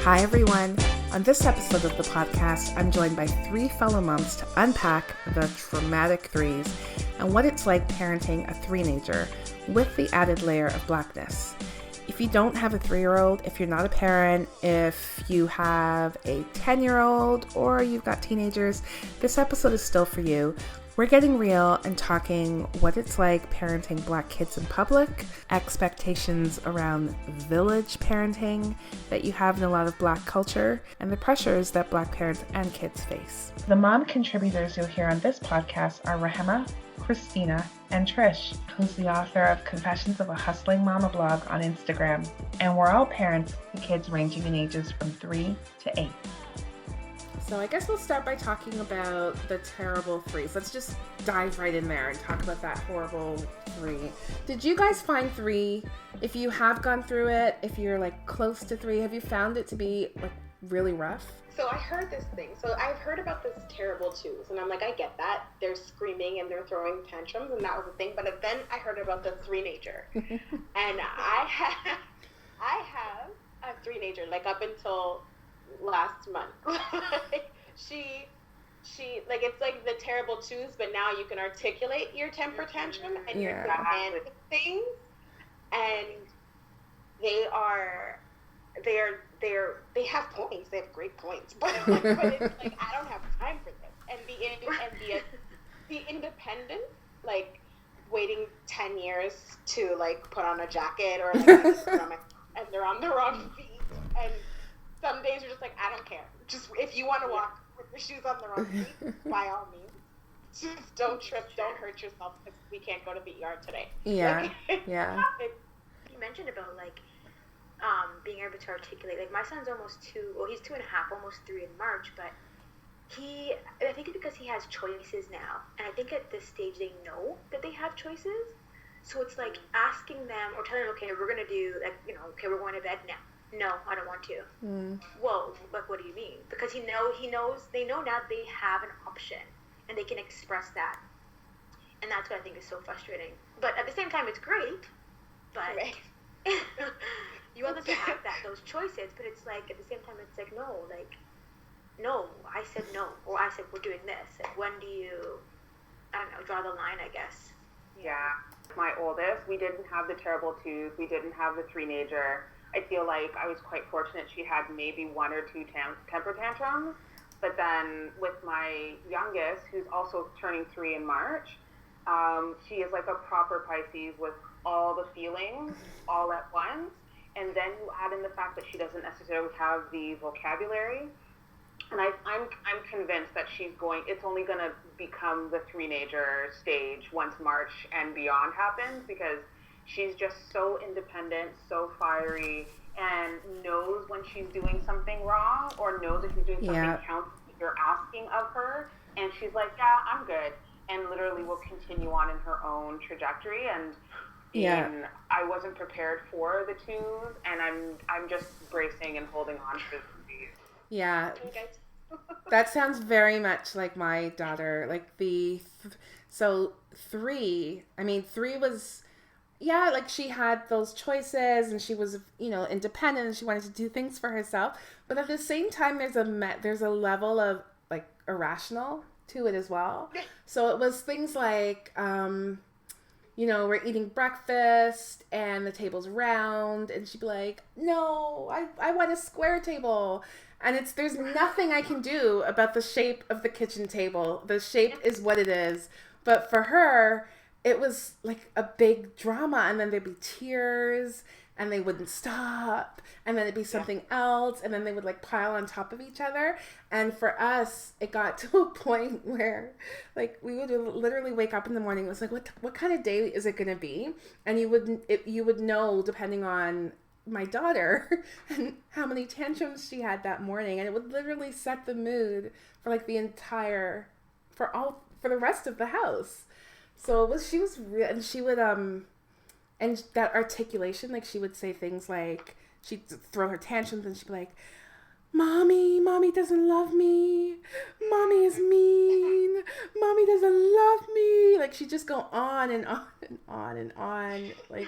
Hi everyone. On this episode of the podcast, I'm joined by three fellow moms to unpack the traumatic threes and what it's like parenting a three-nager with the added layer of blackness. If you don't have a 3-year-old, if you're not a parent, if you have a 10-year-old, or you've got teenagers, this episode is still for you. We're getting real and talking what it's like parenting Black kids in public, expectations around village parenting that you have in a lot of Black culture, and the pressures that Black parents and kids face. The mom contributors you'll hear on this podcast are Rahema, Christina, and Trish, who's the author of Confessions of a Hustling Mama blog on Instagram. And we're all parents with kids ranging in ages from 3 to 8. So I guess we'll start by talking about the terrible threes. Let's just dive right in there and talk about that horrible 3. Did you guys find 3? If you have gone through it, if you're like close to 3, have you found it to be like really rough? So I heard this thing. So I've heard about this terrible 2s, and I'm like, I get that. They're screaming and they're throwing tantrums, and that was a thing. But then I heard about the 3-nager, and I have a 3-nager, like up until last month. she like, it's like the terrible 2s, but now you can articulate your temper tantrum and your demand things, and they have points. They have great points, but it's like, I don't have time for this. And the independent, like waiting 10 years to like put on a jacket, or like and they're on the wrong feet, and some days you're just like, I don't care. Just if you want to walk with your shoes on the wrong feet, by all means. Just don't trip, don't hurt yourself, because we can't go to the ER today. Yeah, yeah. You mentioned about like being able to articulate. Like, my son's almost 2. Well, he's 2.5, almost 3 in March. But I think it's because he has choices now, and I think at this stage they know that they have choices. So it's like asking them or telling them, okay, we're gonna do like, okay, we're going to bed now. No, I don't want to. Well, like, what do you mean? Because they know now they have an option, and they can express that. And that's what I think is so frustrating. But at the same time, it's great. But right. You want them to have those choices, but it's like, at the same time, it's like, no, I said no. Or I said, we're doing this. Like, when do you, I don't know, draw the line, I guess. Yeah. My oldest, we didn't have the terrible 2s. We didn't have the 3-nager. I feel like I was quite fortunate. She had maybe 1 or 2 temper tantrums. But then with my youngest, who's also turning 3 in March, she is like a proper Pisces with all the feelings all at once. And then you add in the fact that she doesn't necessarily have the vocabulary. And I'm convinced that it's only going to become the 3-nager stage once March and beyond happens, because she's just so independent, so fiery, and knows when she's doing something wrong, or knows if she's doing something counts that you're asking of her, and she's like, yeah, I'm good, and literally will continue on in her own trajectory. And I wasn't prepared for the 2s, and I'm just bracing and holding on to these. Yeah. That sounds very much like my daughter. Like so 3 was, like, she had those choices, and she was, independent, and she wanted to do things for herself. But at the same time, there's a level of like irrational to it as well. So it was things like, we're eating breakfast and the table's round, and she'd be like, no, I want a square table. And there's nothing I can do about the shape of the kitchen table. The shape is what it is. But for her, it was like a big drama, and then there'd be tears, and they wouldn't stop, and then it'd be something else, and then they would like pile on top of each other. And for us, it got to a point where like we would literally wake up in the morning. It was like, what kind of day is it going to be? And you would know, depending on my daughter and how many tantrums she had that morning, and it would literally set the mood for like for the rest of the house. So she was real, and she would and that articulation, like, she would say things like, she'd throw her tantrums, and she'd be like, Mommy doesn't love me. Mommy is mean. Mommy doesn't love me. Like, she'd just go on and on and on and on. Like,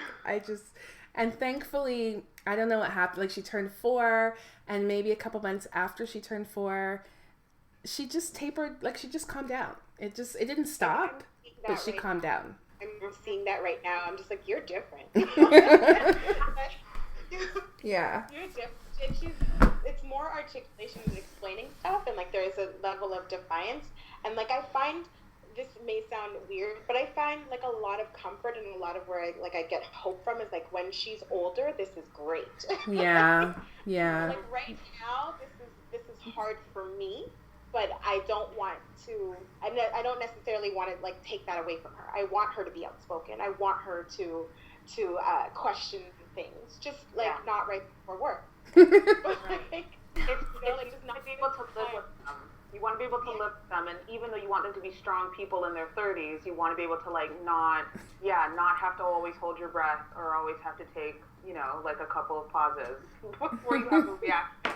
And thankfully, I don't know what happened. Like she turned 4, and maybe a couple months after she turned 4, she just tapered. Like she just calmed down. It didn't stop, but she calmed down. I'm seeing that right now. I'm just like, you're different. Yeah. You're different. And it's more articulation and explaining stuff, and like there is a level of defiance. And like I find, this may sound weird, but I find like a lot of comfort and a lot of where I get hope from is like when she's older, this is great. Yeah. Yeah. Like right now, this is hard for me, but I don't want to. I don't necessarily want to like take that away from her. I want her to be outspoken. I want her to question things, just like not right before work. But like, it's just not be able to live with them. You want to be able to live with them, and even though you want them to be strong people in their 30s, you want to be able to like not have to always hold your breath or always have to take, like a couple of pauses before you have a reaction.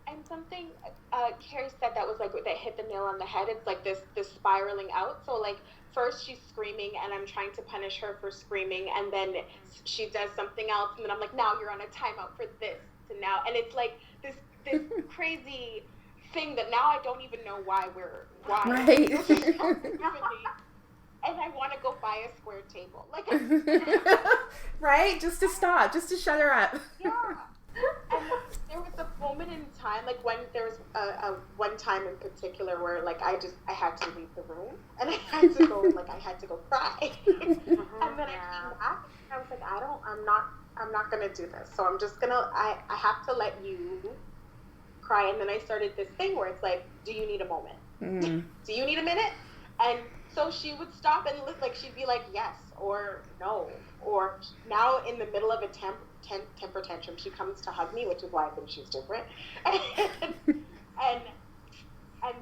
And something Carrie said that was like that hit the nail on the head. It's like this spiraling out. So like first she's screaming and I'm trying to punish her for screaming, and then she does something else, and then I'm like, now you're on a timeout for this. So now, and it's like this crazy thing that now I don't even know why. Right. And I want to go buy a square table, like right, just to stop, just to shut her up. Yeah. And there was a moment in time, like when there was a one time in particular where like I had to leave the room, and I had to go cry. And then I came back and I was like, I'm not gonna do this. So I'm just gonna I have to let you cry. And then I started this thing where it's like, do you need a moment? Do you need a minute? And so she would stop and like she'd be like yes or no, or now in the middle of a temper tantrum she comes to hug me, which is why I think she's different. and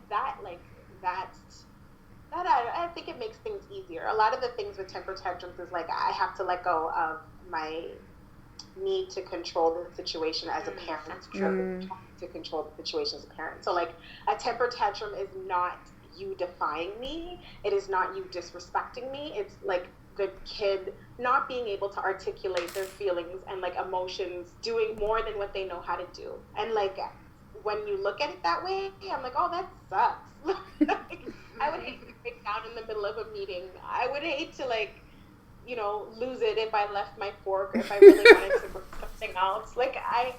that like I think it makes things easier. A lot of the things with temper tantrums is like I have to let go of my need to control the situation as a parent. That's true. To control the situation as a parent. So like a temper tantrum is not you defying me, it is not you disrespecting me, it's like the kid not being able to articulate their feelings and like emotions, doing more than what they know how to do. And like when you look at it that way, I'm like, oh, that sucks. Like, I would hate to break down in the middle of a meeting. I would hate to like, lose it if I left my fork, or if I really wanted to bring something else. Like I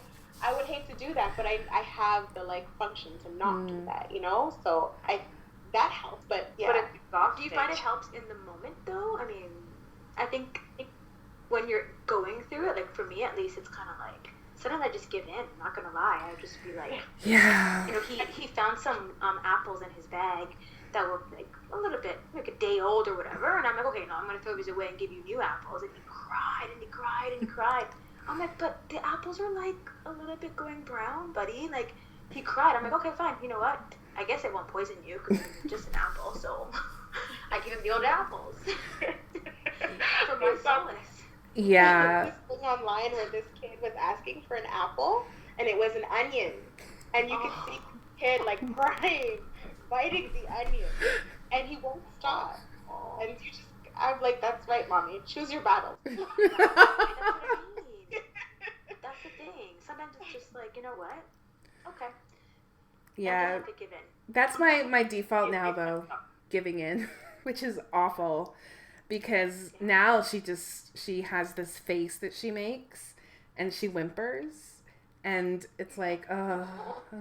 would hate to do that, but I have the like function to not do that, So that helps, but yeah. But it's exhausting. Do you find it helps in the moment though? I mean, I think when you're going through it, like for me at least, it's kind of like sometimes I just give in. I'm not gonna lie, I would just be like, yeah. He found some apples in his bag that were like a little bit like a day old or whatever, and I'm like, okay, no, I'm gonna throw these away and give you new apples. And he cried and he cried and he cried. I'm like, but the apples are like a little bit going brown, buddy. Like he cried. I'm like, okay, fine. You know what? I guess it won't poison you because it's just an apple. So I give him the old apples for my solace. Yeah. This thing online where this kid was asking for an apple, and it was an onion, and you could see the kid like crying, biting the onion, and he won't stop. And you just, I'm like, that's right, mommy. Choose your battles. That's what I mean. That's the thing. Sometimes it's just like, you know what? Okay. Yeah. To give in. That's my default now, though, giving in, which is awful, because now she has this face that she makes, and she whimpers, and it's like, oh,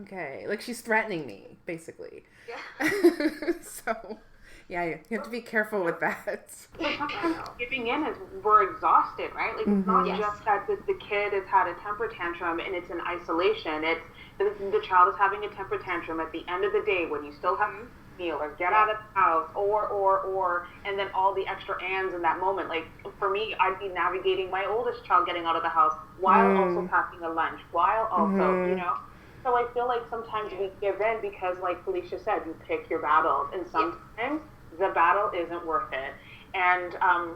okay. Like, she's threatening me, basically. Yeah. So, yeah, you have to be careful with that. Sometimes giving in is we're exhausted, right? Like, it's not just that the kid has had a temper tantrum and it's in isolation. It's the child is having a temper tantrum at the end of the day when you still have to meal or get out of the house or and then all the extra ands in that moment. Like for me, I'd be navigating my oldest child getting out of the house while also packing a lunch, while also, So I feel like sometimes we give in because, like Felicia said, you pick your battles, and sometimes the battle isn't worth it. And I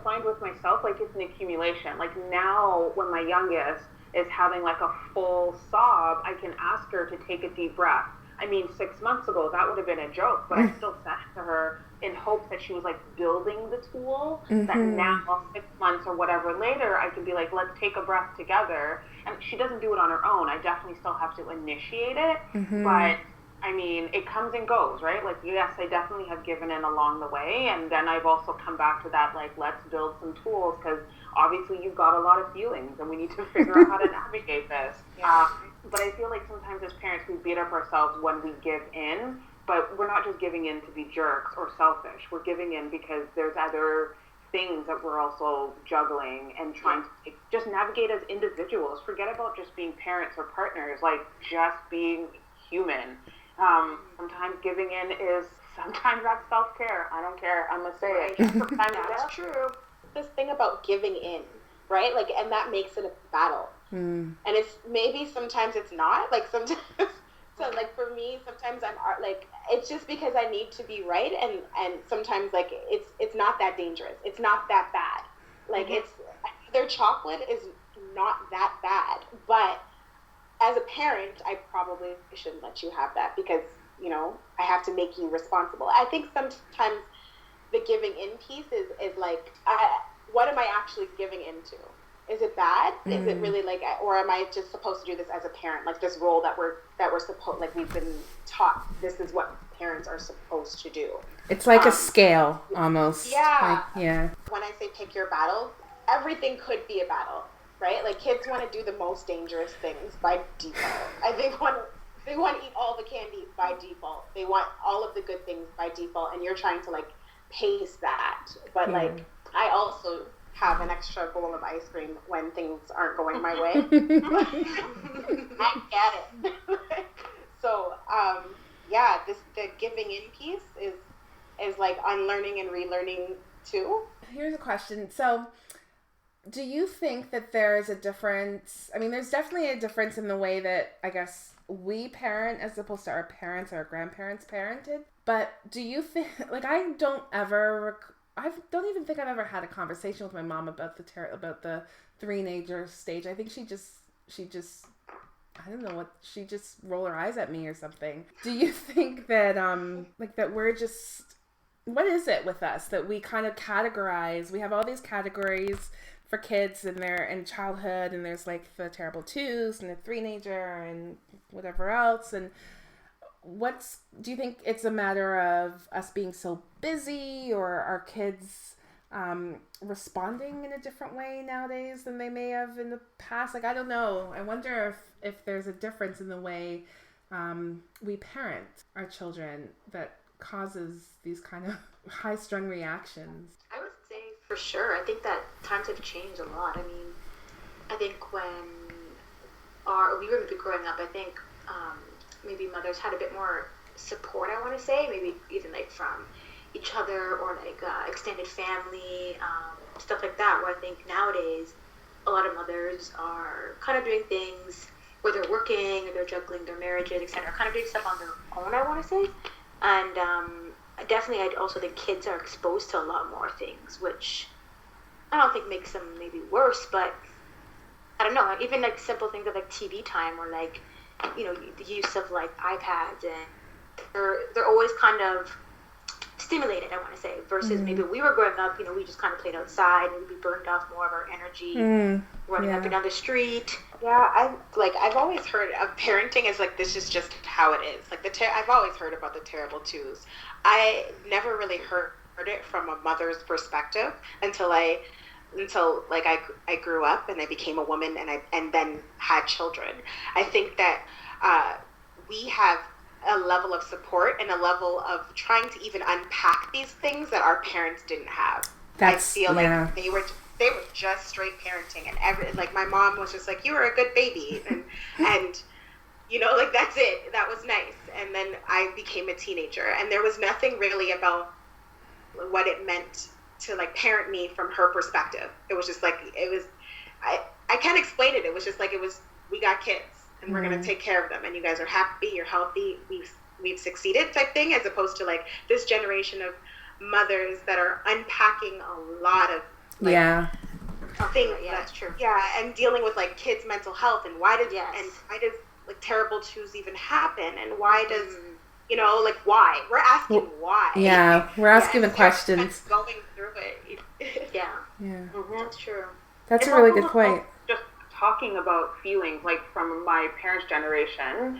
find with myself, like it's an accumulation. Like now when my youngest is having like a full sob, I can ask her to take a deep breath. I mean, 6 months ago, that would have been a joke, but I still sent it to her in hopes that she was like building the tool, that now 6 months or whatever later, I can be like, let's take a breath together. And she doesn't do it on her own. I definitely still have to initiate it, but I mean, it comes and goes, right? Like, yes, I definitely have given in along the way, and then I've also come back to that, like, let's build some tools, because obviously you've got a lot of feelings, and we need to figure out how to navigate this. But I feel like sometimes as parents, we beat up ourselves when we give in, but we're not just giving in to be jerks or selfish. We're giving in because there's other things that we're also juggling and trying to just navigate as individuals. Forget about just being parents or partners, like just being human. Sometimes giving in is, sometimes that's self-care. I don't care. I'm going to say it. Sometimes that's true. This thing about giving in, right? Like, and that makes it a battle. And it's maybe sometimes it's not. Like sometimes, so like for me, sometimes I'm like, it's just because I need to be right. And sometimes like it's not that dangerous. It's not that bad. Like their chocolate is not that bad. But as a parent, I probably shouldn't let you have that because, you know, I have to make you responsible. I think sometimes the giving in piece is like, what am I actually giving into? Is it bad? Is it really like, or am I just supposed to do this as a parent? Like this role that we're supposed, like we've been taught this is what parents are supposed to do. It's like a scale almost. Yeah. Yeah. When I say pick your battle, everything could be a battle, right? Like kids want to do the most dangerous things by default. I think they want to eat all the candy by default. They want all of the good things by default, and you're trying to like pace that. But like, I also have an extra bowl of ice cream when things aren't going my way. I get it. So, the giving in piece is like unlearning and relearning too. Here's a question. So, do you think that there's a difference? I mean, there's definitely a difference in the way that I guess we parent as opposed to our parents or our grandparents parented. But do you think, like, I don't even think I've ever had a conversation with my mom about the three-nager stage. I think she just I don't know what, she just roll her eyes at me or something. Do you think that like that we're just, what is it with us that we kind of categorize? We have all these categories for kids in childhood, and there's like the terrible twos and the three-nager and whatever else. And do you think it's a matter of us being so busy, or our kids responding in a different way nowadays than they may have in the past? Like, I don't know. I wonder if there's a difference in the way we parent our children that causes these kind of high-strung reactions. I would say for sure. I think that times have changed a lot. I mean, I think when we were maybe growing up, I think maybe mothers had a bit more support, I want to say, maybe even like from each other or like extended family, stuff like that, where I think nowadays a lot of mothers are kind of doing things where they're working or they're juggling their marriages, etc., kind of doing stuff on their own, I want to say. And definitely I also think kids are exposed to a lot more things, which I don't think makes them maybe worse, but I don't know, even like simple things of like TV time or like, you know, the use of like iPads, and they're always kind of stimulated, I want to say, versus maybe we were growing up, you know, we just kind of played outside and we burned off more of our energy running up and down the street. Yeah, I've always heard of parenting as like, this is just how it is. Like I've always heard about the terrible twos. I never really heard it from a mother's perspective until I grew up and I became a woman and then had children. I think that we have a level of support and a level of trying to even unpack these things that our parents didn't have. I feel like they were just straight parenting, and like my mom was just like, you were a good baby, and you know, like that's it. That was nice. And then I became a teenager, and there was nothing really about what it meant to like parent me from her perspective. It was just like, I can't explain it. It was just like, we got kids and we're going to take care of them, and you guys are happy, you're healthy, we've succeeded type thing, as opposed to like this generation of mothers that are unpacking a lot of things. Yeah, that's true. Yeah, and dealing with like kids' mental health and why does like terrible twos even happen, and why does like why? We're asking why. Yeah, we're asking the questions. Going through it. Yeah. Mm-hmm. That's true. That's it's a really good point. Just talking about feelings, like from my parents' generation,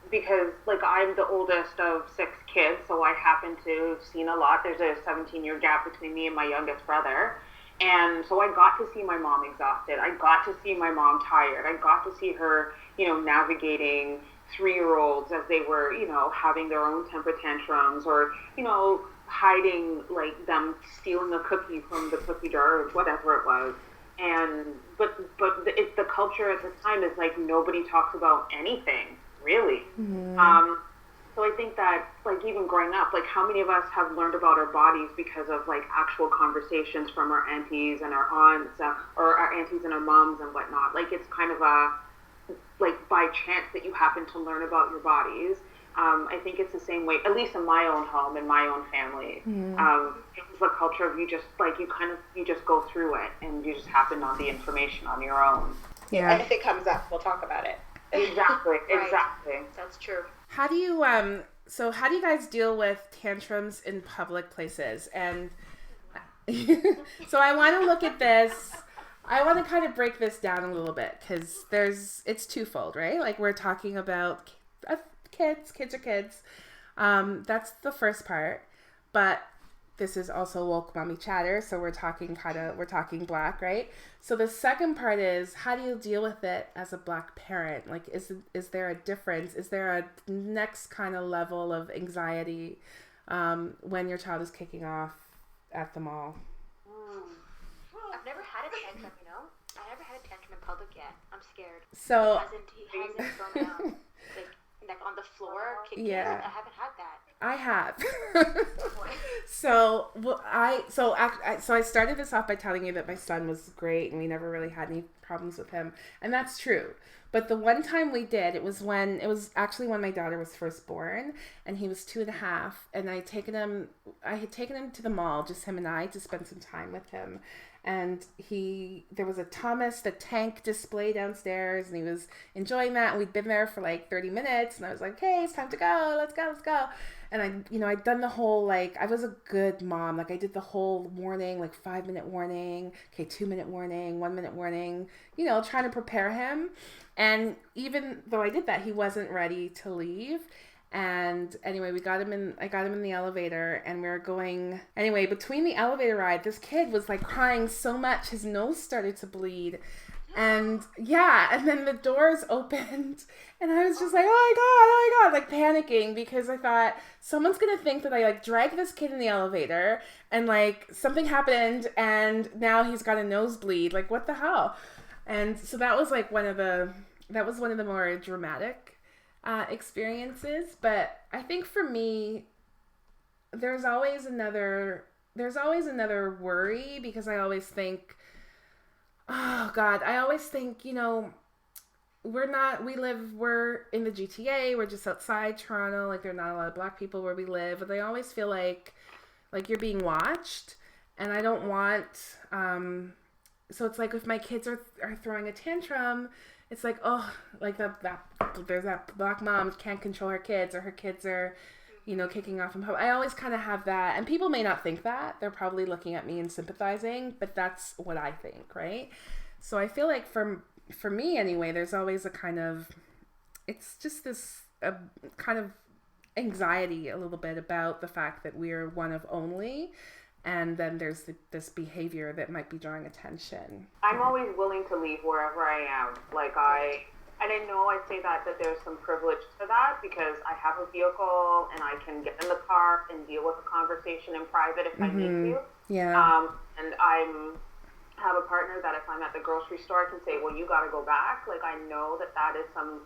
because like I'm the oldest of 6 kids, so I happen to have seen a lot. There's a 17-year gap between me and my youngest brother. And so I got to see my mom exhausted. I got to see my mom tired. I got to see her, navigating 3-year-olds as they were, having their own temper tantrums, or, hiding, like them stealing a cookie from the cookie jar or whatever it was. And but the culture at the time is like nobody talks about anything really. So I think that, like, even growing up, like, how many of us have learned about our bodies because of, like, actual conversations from our aunties and our aunts, or our aunties and our moms and whatnot. Like, it's kind of like, by chance that you happen to learn about your bodies. I think it's the same way, at least in my own home, in my own family. It was the culture of you just go through it, and you just happen on the information on your own. Yeah. And if it comes up, we'll talk about it. Exactly, Right. exactly. That's true. How do you how do you guys deal with tantrums in public places? And so I want to look at this. I want to kind of break this down a little bit, because it's twofold, right? Like, we're talking about kids are kids. That's the first part, but this is also woke mommy chatter, so we're talking Black, right? So the second part is, how do you deal with it as a Black parent? Like, is there a difference? Is there a next kind of level of anxiety when your child is kicking off at the mall? I've never had a tantrum, I never had a tantrum in public yet. I'm scared. So He hasn't thrown out like on the floor, kicking. Yeah. I haven't had that. I have. So I started this off by telling you that my son was great and we never really had any problems with him, and that's true. But the one time we did, it was actually when my daughter was first born, and he was 2.5, and I had taken him to the mall, just him and I, to spend some time with him. And there was a Thomas the Tank display downstairs, and he was enjoying that. And we'd been there for like 30 minutes, and I was like, "Hey, it's time to go. Let's go." And I'd done the whole, like, I was a good mom. Like, I did the whole warning, like 5-minute warning, 2-minute warning, 1-minute warning, trying to prepare him. And even though I did that, he wasn't ready to leave. And anyway, I got him in the elevator, and we were going, anyway, between the elevator ride, this kid was like crying so much, his nose started to bleed. And yeah, and then the doors opened, and I was just like, oh my God, like panicking, because I thought someone's going to think that I like dragged this kid in the elevator and like something happened and now he's got a nosebleed. Like, what the hell? And so that was like one of the more dramatic experiences. But I think for me, there's always another worry, because I always think, oh God, we're in the GTA, we're just outside Toronto, like there are not a lot of Black people where we live, but I always feel like you're being watched, and I don't want, so it's like if my kids are throwing a tantrum, it's like, oh, like there's that Black mom can't control her kids, or her kids are, kicking off in public. I always kind of have that, and people may not think that. They're probably looking at me and sympathizing, but that's what I think, right? So I feel like for me anyway, there's always a kind of, it's just this kind of anxiety a little bit about the fact that we're one of only, and then there's this behavior that might be drawing attention. I'm always willing to leave wherever I am. And I know I say that there's some privilege to that, because I have a vehicle and I can get in the car and deal with a conversation in private if I need to. Yeah. And I have a partner that if I'm at the grocery store, I can say, well, you got to go back. Like, I know that is some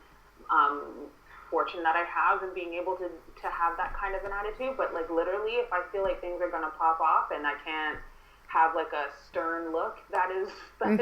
fortune that I have in being able to have that kind of an attitude. But like, literally, if I feel like things are going to pop off and I can't have like a stern look that is like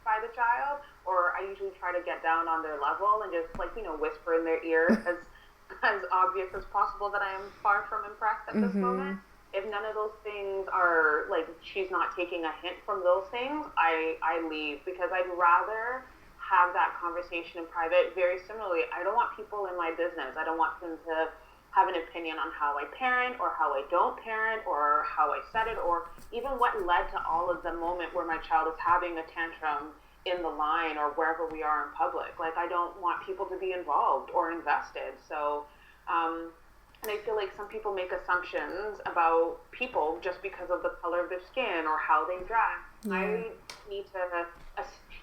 by the child, or I usually try to get down on their level and just like, whisper in their ear as obvious as possible that I am far from impressed at this moment. If none of those things are, like, she's not taking a hint from those things, I leave, because I'd rather have that conversation in private. Very similarly, I don't want people in my business. I don't want them to have an opinion on how I parent or how I don't parent or how I set it, or even what led to all of the moment where my child is having a tantrum in the line or wherever we are in public. Like, I don't want people to be involved or invested. So, and I feel like some people make assumptions about people just because of the color of their skin or how they dress. Yeah. I need to,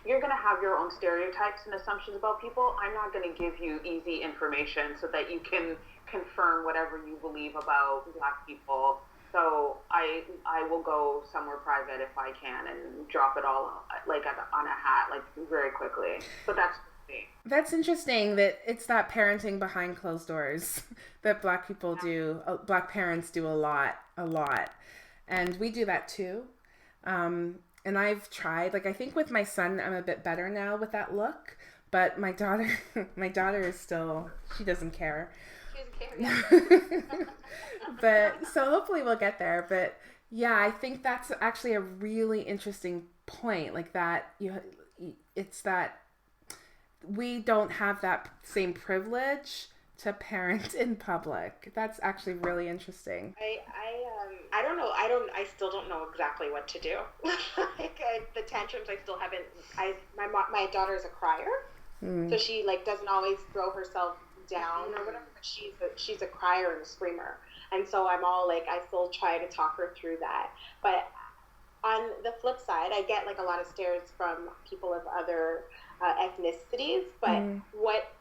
you're going to have your own stereotypes and assumptions about people. I'm not going to give you easy information so that you can confirm whatever you believe about Black people. So I will go somewhere private if I can and drop it all like on a hat, like very quickly. But that's me. That's interesting that it's that parenting behind closed doors that Black people do. Black parents do a lot. And we do that too. And I've tried, like, I think with my son, I'm a bit better now with that look, but my daughter is still, she doesn't care. But so hopefully we'll get there. But yeah, I think that's actually a really interesting point. Like that, it's that we don't have that same privilege to parent in public. That's actually really interesting. I don't know. I still don't know exactly what to do. The tantrums, I still haven't. My daughter is a crier, so she like doesn't always throw herself down or whatever. But she's a crier and a screamer, and so I'm all like, I still try to talk her through that. But on the flip side, I get like a lot of stares from people of other ethnicities. But what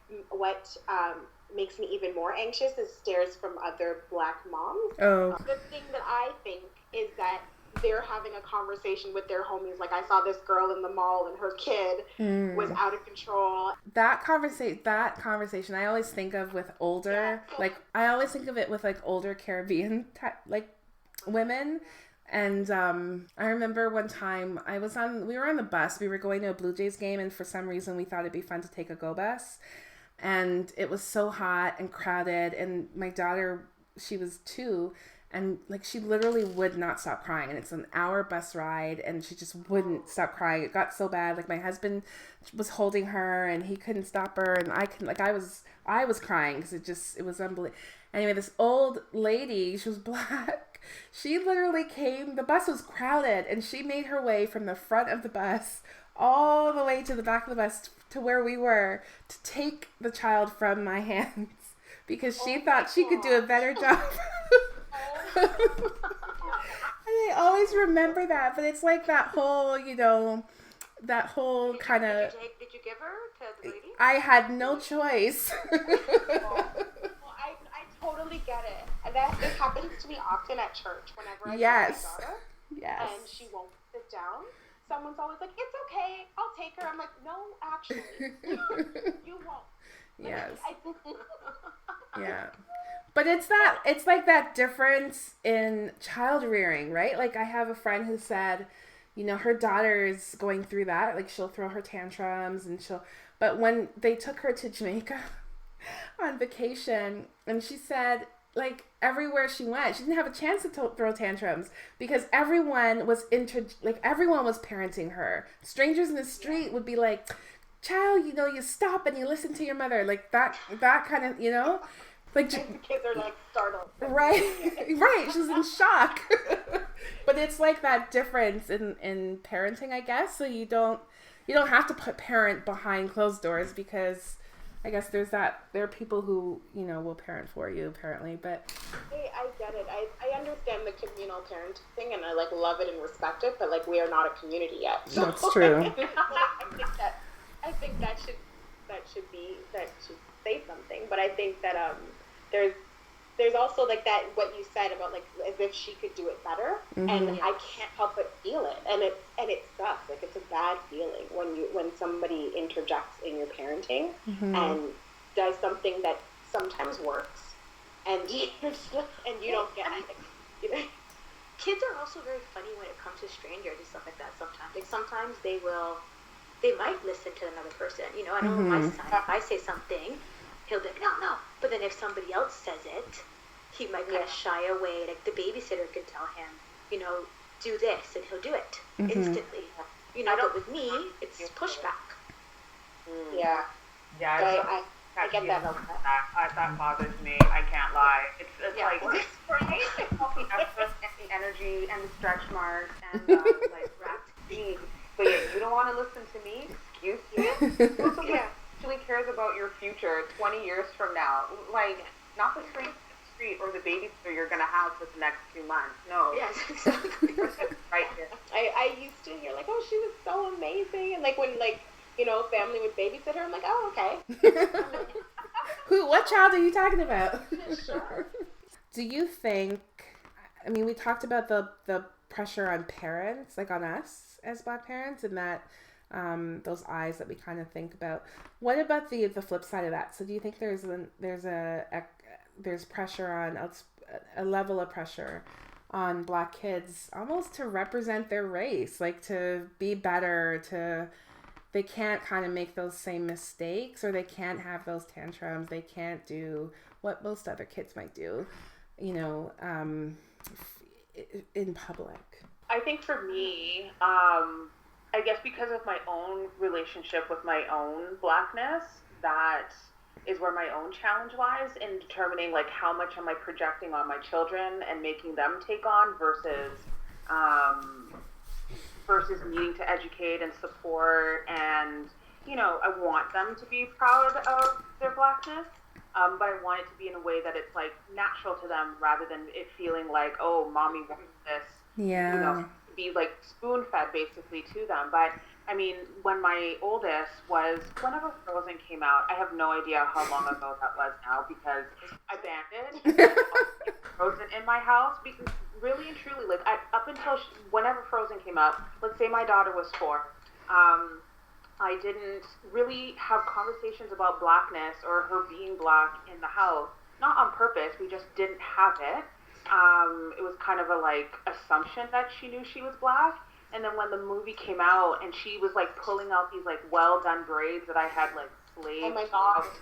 makes me even more anxious is stares from other Black moms. Oh. The thing that I think is that they're having a conversation with their homies. Like, I saw this girl in the mall and her kid was out of control. That conversation I always think of with older, like, I always think of it with like older Caribbean like women. And I remember one time we were on the bus. We were going to a Blue Jays game, and for some reason we thought it'd be fun to take a go bus. And it was so hot and crowded, and my daughter, she was 2, and like she literally would not stop crying. And it's an hour bus ride, and she just wouldn't stop crying. It got so bad. Like, my husband was holding her, and he couldn't stop her, and I was crying because it was unbelievable. Anyway, this old lady, she was Black. She literally the bus was crowded, and she made her way from the front of the bus all the way to the back of the bus to where we were to take the child from my hands because she thought she could do a better job. And I always remember that, but it's like that whole, kind of... Did you give her to the lady? I had no choice. I totally get it. And it happens to me often at church whenever I get my daughter. Yes. And she won't sit down. Someone's always like, it's okay, I'll take her. I'm like, no, actually, you won't. Yes. Yeah. But it's like that difference in child rearing, right? Like, I have a friend who said, her daughter's going through that. Like, she'll throw her tantrums but when they took her to Jamaica on vacation, and she said, like, everywhere she went, she didn't have a chance to throw tantrums because everyone was parenting her. Strangers in the street would be like, child, you stop and you listen to your mother. Like, that kind of, like, kids are like startled. Right. She's in shock. But it's like that difference in parenting, I guess. So you don't have to put parent behind closed doors because I guess there are people who, will parent for you apparently, but. Hey, I get it. I understand the communal parenting and I like love it and respect it, but like we are not a community yet. So that's true. I think that should say something, but I think that there's also like that what you said about like as if she could do it better, and I can't help but feel it, and it sucks. Like, it's a bad feeling when somebody interjects in your parenting and does something that sometimes works, and you don't get it. Kids are also very funny when it comes to strangers and stuff like that. Sometimes they might listen to another person. I know my son, if I say something, he'll be like, no. But then if somebody else says it, he might kind of shy away. Like, the babysitter can tell him, do this, and he'll do it instantly. But with me, it's pushback. Yeah. Yeah, I get that a lot. that bothers me. I can't lie. It's like Right? all the effort and the energy and the stretch marks and like me. But yeah, you don't want to listen to me? Excuse me? Who actually cares about your future 20 years from now? Like, not the street or the babysitter you're gonna have for the next 2 months. No. Yes, exactly. Right here. I used to hear like, oh, she was so amazing, and like when like family would babysit her, I'm like, oh, okay. What child are you talking about? Sure. Do you think, I mean, we talked about the pressure on parents, like on us as Black parents, and that those eyes that we kind of think about. What about the flip side of that? So do you think there's pressure on a level of pressure on Black kids almost to represent their race, like to be better, they can't kind of make those same mistakes, or they can't have those tantrums, they can't do what most other kids might do, in public? I think for me, I guess because of my own relationship with my own Blackness, that is where my own challenge lies in determining like how much am I projecting on my children and making them take on versus needing to educate and support, and I want them to be proud of their Blackness, but I want it to be in a way that it's like natural to them rather than it feeling like, oh, mommy wants this, be like spoon fed basically to them. But I mean, when my oldest was, whenever Frozen came out, I have no idea how long ago that was now, because I banned it. Frozen in my house, because really and truly, like up until whenever Frozen came out, let's say my daughter was 4, I didn't really have conversations about Blackness or her being Black in the house. Not on purpose, we just didn't have it. It was kind of a like assumption that she knew she was Black. And then when the movie came out and she was like pulling out these like well done braids that I had like slaved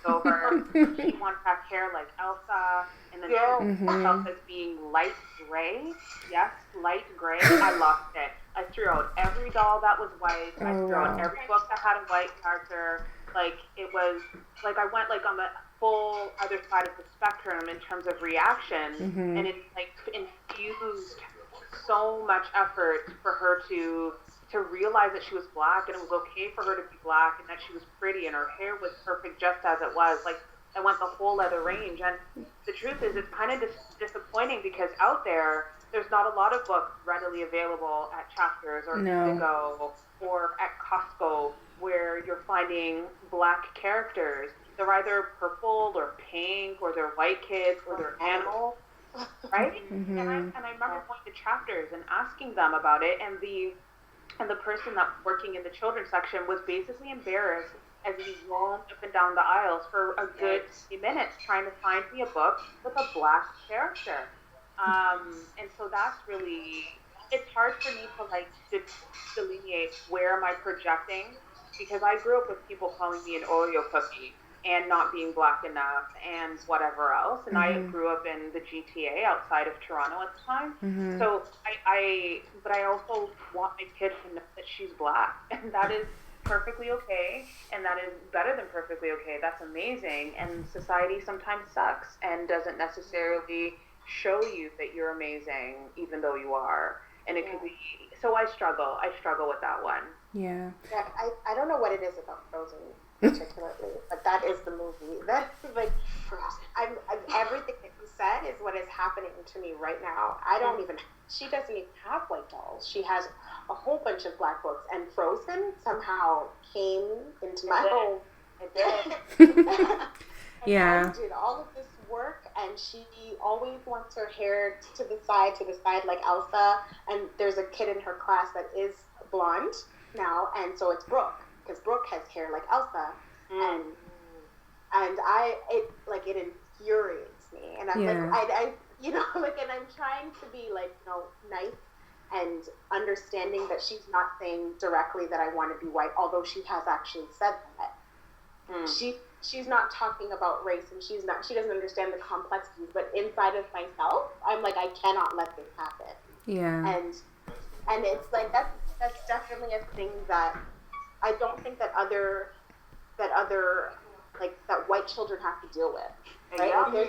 over, she wanted to have hair like Elsa, and then she saw herself as being light gray. Yes, light gray. I lost it. I threw out every doll that was white. I threw out every book that had a white character. Like it was like I went like on the full other side of the spectrum in terms of reaction, and it like infused so much effort for her to realize that she was Black, and it was okay for her to be Black, and that she was pretty, and her hair was perfect just as it was. Like I went the whole other range, and the truth is, it's kind of disappointing because out there's not a lot of books readily available at Chapters or Indigo or at Costco where you're finding Black characters. They're either purple or pink, or they're white kids, or they're animals. Right? And I remember going to Chapters and asking them about it, and the person that was working in the children's section was basically embarrassed as he roamed up and down the aisles for a good 3 minutes trying to find me a book with a Black character. And so that's really, it's hard for me to like delineate where am I projecting, because I grew up with people calling me an Oreo cookie and not being Black enough and whatever else. And I grew up in the GTA outside of Toronto at the time. So but I also want my kid to know that she's Black, and that is perfectly okay, and that is better than perfectly okay. That's amazing. And society sometimes sucks and doesn't necessarily show you that you're amazing, even though you are. And it could be, so I struggle with that one. Yeah, I don't know what it is about Frozen particularly, but that is the movie. That like, I'm everything that you said is what is happening to me right now. She doesn't even have white dolls. She has a whole bunch of Black books, and Frozen somehow came into my home. It did. Yeah. I did all of this work, and she always wants her hair to the side like Elsa. And there's a kid in her class that is blonde now, and so it's Brooke, because Brooke has hair like Elsa, and it infuriates me, and I'm like, I and I'm trying to be like, nice and understanding that she's not saying directly that I want to be white, although she has actually said that. She's not talking about race, and she doesn't understand the complexities, but inside of myself, I'm like, I cannot let this happen. Yeah. And it's like, that's definitely a thing that I don't think that that white children have to deal with, right? Yeah.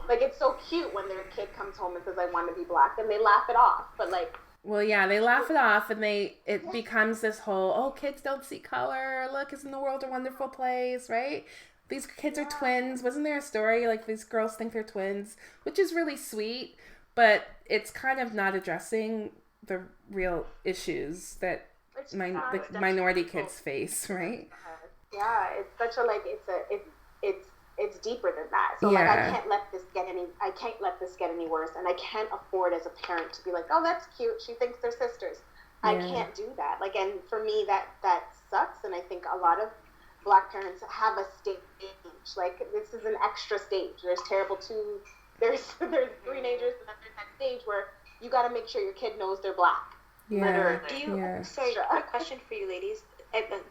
Like it's so cute when their kid comes home and says, I want to be black, and they laugh it off, but like, well, yeah, they laugh it off, and it becomes this whole, oh, kids don't see color, look, isn't the world a wonderful place, right? These kids are twins. Wasn't there a story like these girls think they're twins, which is really sweet, but it's kind of not addressing the real issues that the minority kids face, right? Yeah, it's such a it's deeper than that. So like I can't let this get any worse, and I can't afford as a parent to be like, oh, that's cute, she thinks they're sisters. I can't do that. Like, and for me that sucks, and I think a lot of Black parents have a stage. Like, this is an extra stage. There's terrible two. There's teenagers, and then there's that stage where you got to make sure your kid knows they're Black. Yeah. Literally. Sorry, a question for you, ladies.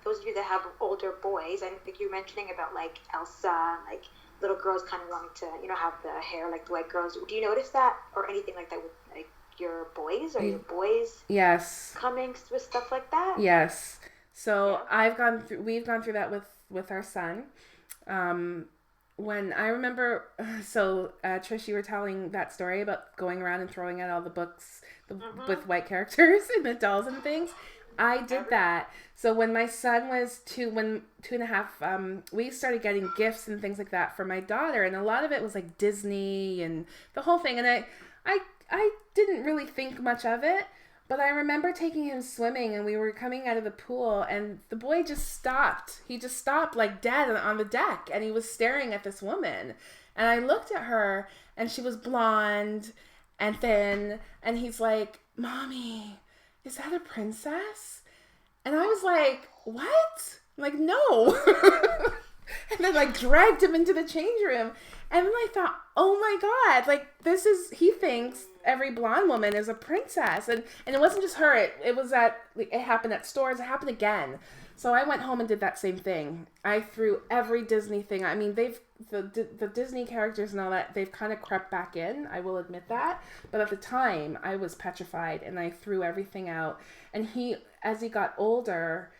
Those of you that have older boys, I think you're mentioning about like Elsa, like little girls kind of wanting to, have the hair like the white girls. Do you notice that or anything like that with like your boys or your boys? Yes. Coming with stuff like that? Yes. So we've gone through that with our son. When I remember, Trish, you were telling that story about going around and throwing out all the books with white characters and the dolls and things. I did that. So when my son was 2.5, we started getting gifts and things like that for my daughter, and a lot of it was like Disney and the whole thing. And I didn't really think much of it. But I remember taking him swimming, and we were coming out of the pool, and the boy just stopped. He just stopped like dead on the deck, and he was staring at this woman. And I looked at her, and she was blonde and thin, and he's like, Mommy, is that a princess? And I was like, what? I'm like, no. And then like dragged him into the change room. And then I thought, oh my God, like he thinks every blonde woman is a princess. And it wasn't just her. It happened at stores. It happened again. So I went home and did that same thing. I threw every Disney thing. I mean, the Disney characters and all that, they've kind of crept back in. I will admit that. But at the time, I was petrified, and I threw everything out. And as he got older,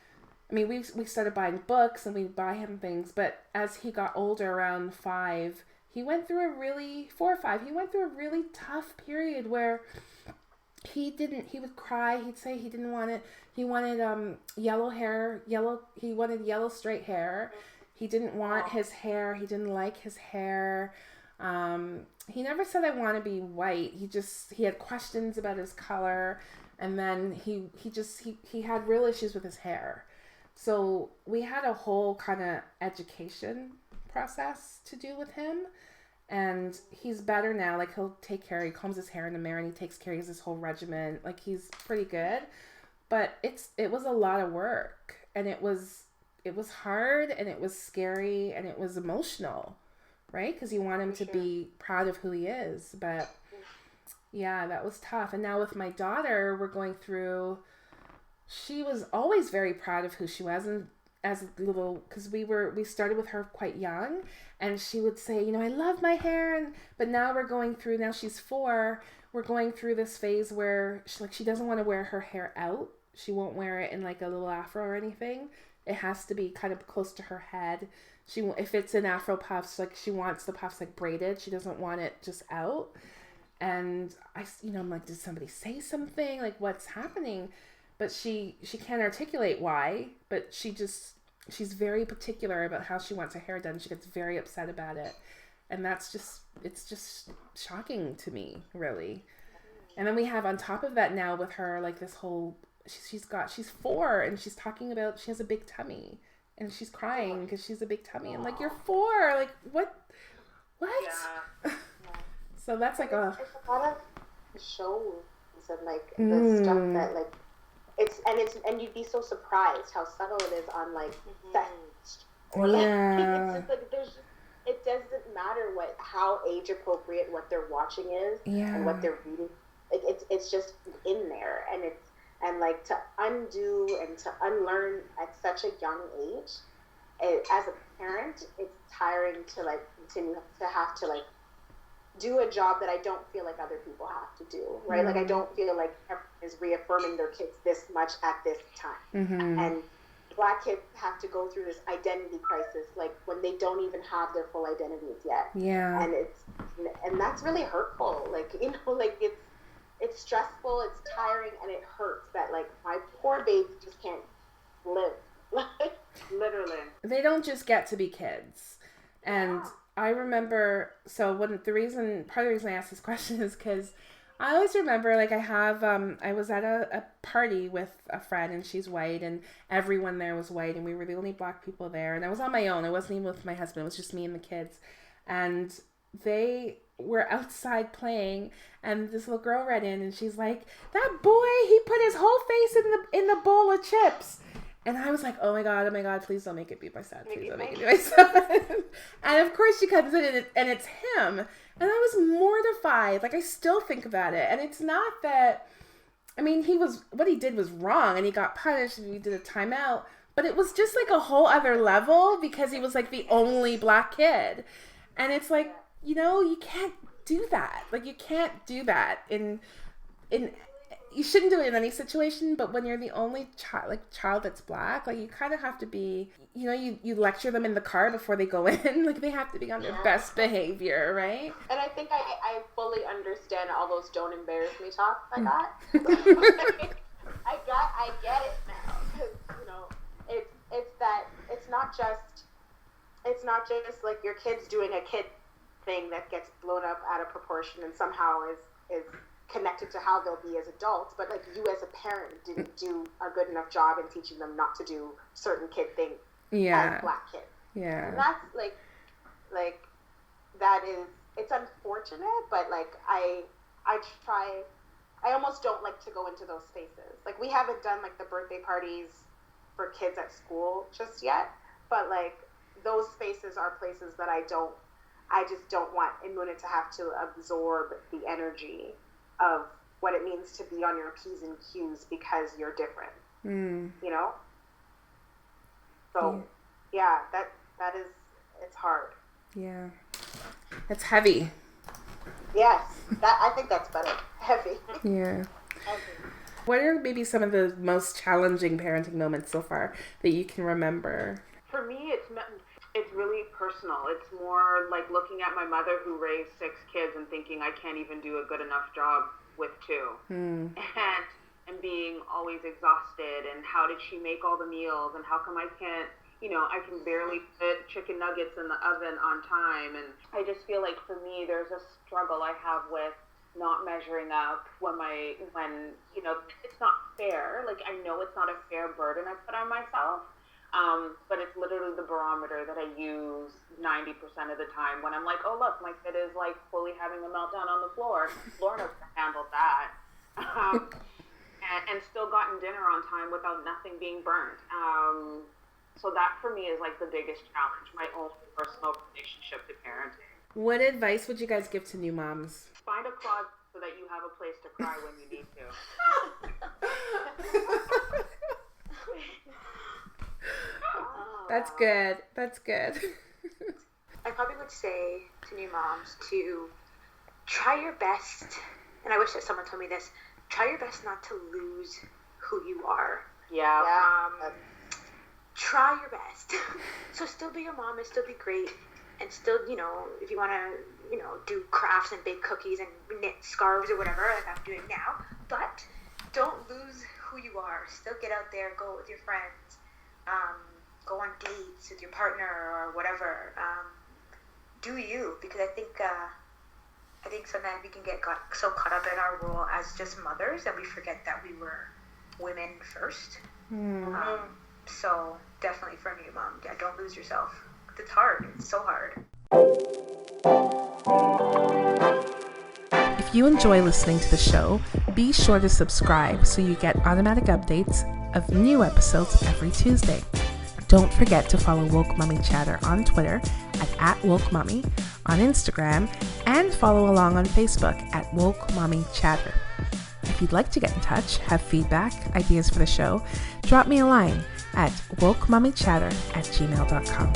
I mean, we started buying books, and we'd buy him things. But as he got older, around 5, he went through 4 or 5, he went through a really tough period where he would cry. He'd say he didn't want it. He wanted yellow hair, he wanted yellow straight hair. He didn't want his hair. He didn't like his hair. He never said I want to be white. He had questions about his color, and then he had real issues with his hair. So we had a whole kind of education process to do with him, and he's better now. Like, he'll take care, he combs his hair in the mirror, and he takes care, he has this whole regimen. Like, he's pretty good, but it was a lot of work, and it was hard, and it was scary, and it was emotional, right? Because you want him to be proud of who he is. But yeah, that was tough. And now with my daughter, we're going through, she was always very proud of who she was, and as a little, because we started with her quite young, and she would say, I love my hair, but now now she's 4, we're going through this phase where she doesn't want to wear her hair out. She won't wear it in like a little afro or anything. It has to be kind of close to her head. If it's an afro puffs, like, she wants the puffs like braided. She doesn't want it just out. And I'm like, did somebody say something? Like, what's happening? But she can't articulate why, but she's very particular about how she wants her hair done. She gets very upset about it. And it's just shocking to me, really. And then we have on top of that now with her, like, this whole, she's 4, and she's talking about, she has a big tummy, and she's crying because she's a big tummy. I'm like, you're 4, like, what? Yeah. So that's like it's a lot of shows and like the stuff that like, and you'd be so surprised how subtle it is on like sets, or like it's just like it doesn't matter how age appropriate what they're watching is and what they're reading. It's just in there, and like to undo and to unlearn at such a young age. As a parent, it's tiring to like continue to have to like do a job that I don't feel like other people have to do, right? Like, I don't feel like everyone is reaffirming their kids this much at this time. And Black kids have to go through this identity crisis, like when they don't even have their full identities yet. Yeah. And that's really hurtful. Like, you know, like it's stressful, it's tiring, and it hurts that, like, my poor baby just can't live. Like, literally. They don't just get to be kids. And I remember, so part of the reason I asked this question is because I always remember, like, I was at a party with a friend, and she's white, and everyone there was white, and we were the only Black people there, and I was on my own. I wasn't even with my husband. It was just me and the kids, and they were outside playing, and this little girl ran in, and she's like, "That boy, he put his whole face in the bowl of chips." And I was like, oh my God, please don't make it be my son. Please don't make it be my son. And of course she comes in and it's him. And I was mortified. Like, I still think about it. And it's not that, I mean, what he did was wrong, and he got punished, and he did a timeout. But it was just like a whole other level because he was like the only Black kid. And it's like, you know, you can't do that. Like, you can't do that you shouldn't do it in any situation, but when you're the only child that's Black, like, you kind of have to be, you know, you lecture them in the car before they go in. Like, they have to be on their best behavior, right? And I think I fully understand all those "don't embarrass me" talks I got. I get it now, because, you know, it's not just like your kid's doing a kid thing that gets blown up out of proportion and somehow is connected to how they'll be as adults, but, like, you as a parent didn't do a good enough job in teaching them not to do certain kid things as Black kids. Yeah. And that's like that is, it's unfortunate, but, like, I almost don't like to go into those spaces. Like, we haven't done, like, the birthday parties for kids at school just yet, but, like, those spaces are places that I just don't want Imuna to have to absorb the energy of what it means to be on your P's and Q's because you're different, you know? So, yeah, that is, it's hard. Yeah. It's heavy. Yes, I think that's better. Heavy. Yeah. Heavy. What are maybe some of the most challenging parenting moments so far that you can remember? For me, it's really personal. It's more like looking at my mother who raised 6 kids and thinking I can't even do a good enough job with 2. And being always exhausted, and how did she make all the meals, and how come I can't, you know, I can barely put chicken nuggets in the oven on time. And I just feel like for me there's a struggle I have with not measuring up when you know, it's not fair. Like, I know it's not a fair burden I put on myself. But it's literally the barometer that I use 90% of the time when I'm like, oh, look, my kid is, like, fully having a meltdown on the floor. Lauren has handled that. And still gotten dinner on time without nothing being burnt. So that, for me, is, like, the biggest challenge, my own personal relationship to parenting. What advice would you guys give to new moms? Find a closet so that you have a place to cry when you need to. That's good. That's good. I probably would say to new moms to try your best, and I wish that someone told me this, try your best not to lose who you are. Yeah. Try your best. So still be your mom and still be great, and still, you know, if you want to, you know, do crafts and bake cookies and knit scarves or whatever, like I'm doing now, but don't lose who you are. Still get out there, go with your friends, go on dates with your partner or whatever. Do you, because I think sometimes we can get so caught up in our role as just mothers that we forget that we were women first. So definitely for me, mom, yeah, don't lose yourself. It's hard. It's so hard. If you enjoy listening to the show, be sure to subscribe so you get automatic updates of new episodes every Tuesday. Don't forget to follow Woke Mommy Chatter on Twitter at @WokeMommy, on Instagram, and follow along on Facebook at Woke Mommy Chatter. If you'd like to get in touch, have feedback, ideas for the show, drop me a line at wokemommychatter@gmail.com.